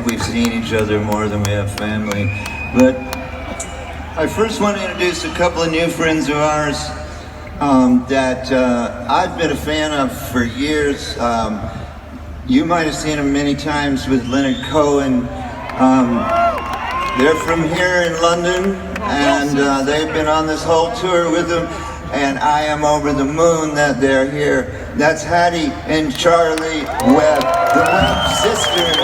think we've seen each other more than we have family. But I first want to introduce a couple of new friends of ours that I've been a fan of for years. You might have seen them many times with Leonard Cohen. They're from here in London, and they've been on this whole tour with them, and I am over the moon that they're here. That's Hyde and Charlie Webb, the Webb sisters.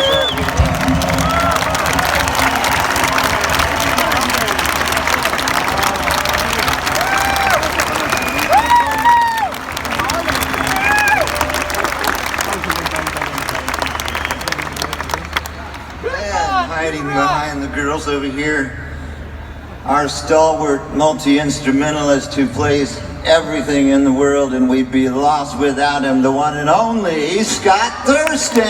Hiding behind the girls over here, our stalwart multi-instrumentalist who plays everything in the world, and we'd be lost without him, the one and only Scott Thurston.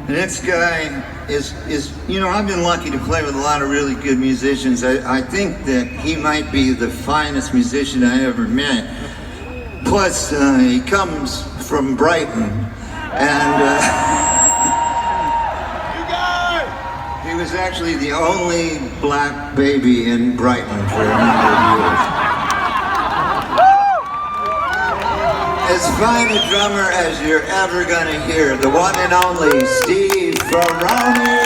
The next guy is, you know, I've been lucky to play with a lot of really good musicians. I think that he might be the finest musician I ever met. Plus, he comes from Brighton, and he was actually the only black baby in Brighton for a number of years. As fine a drummer as you're ever gonna hear, the one and only Steve Ferroni.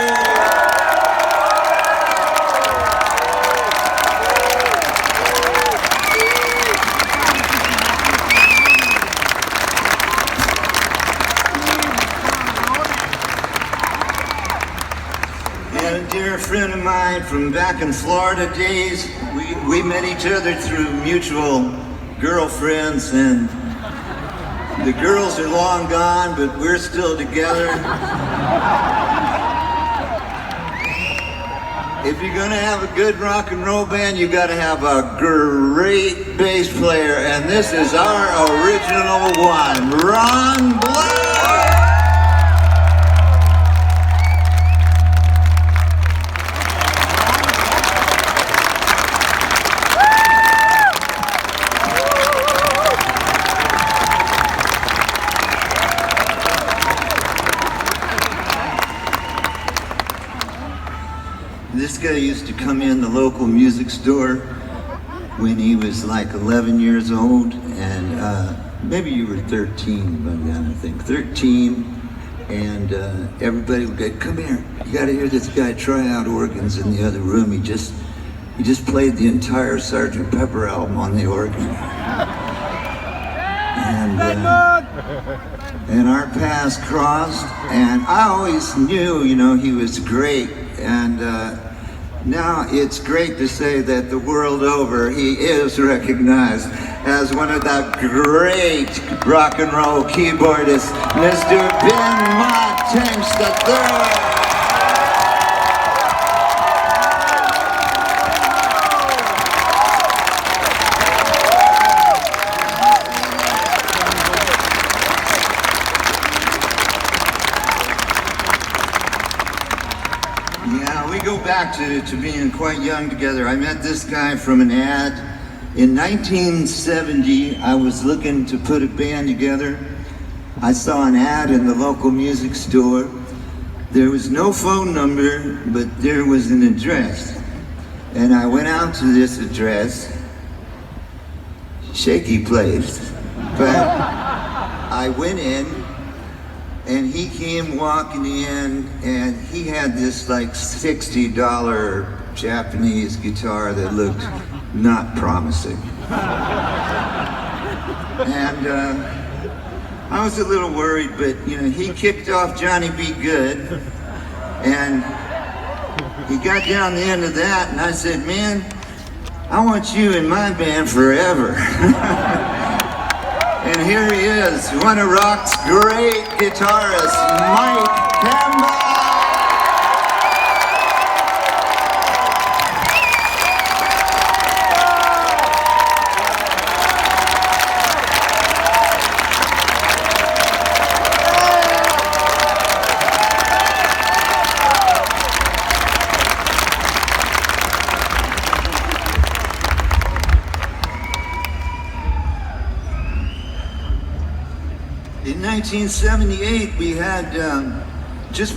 And a dear friend of mine from back in Florida days, we met each other through mutual girlfriends, and the girls are long gone, but we're still together. If you're gonna have a good rock and roll band, you gotta have a great bass player, and this is our original one, Ron Black. This guy used to come in the local music store when he was like 11 years old, and maybe you were 13 by then, I think. 13, and everybody would go, "Come here, you gotta hear this guy try out organs in the other room." He just played the entire Sgt. Pepper album on the organ. And our paths crossed, and I always knew, you know, he was great. And now it's great to say that the world over, he is recognized as one of the great rock and roll keyboardists, Mr. Ben Montanks III. Back to being quite young together. I met this guy from an ad. In 1970, I was looking to put a band together. I saw an ad in the local music store. There was no phone number, but there was an address. And I went out to this address. Shaky place. But I went in, and he came walking in, and he had this like $60 Japanese guitar that looked not promising. And I was a little worried, but you know, he kicked off Johnny B. Good, and he got down the end of that, and I said, "Man, I want you in my band forever." And here he is, one of rock's great guitarists, Mike Campbell. In 1978, we had just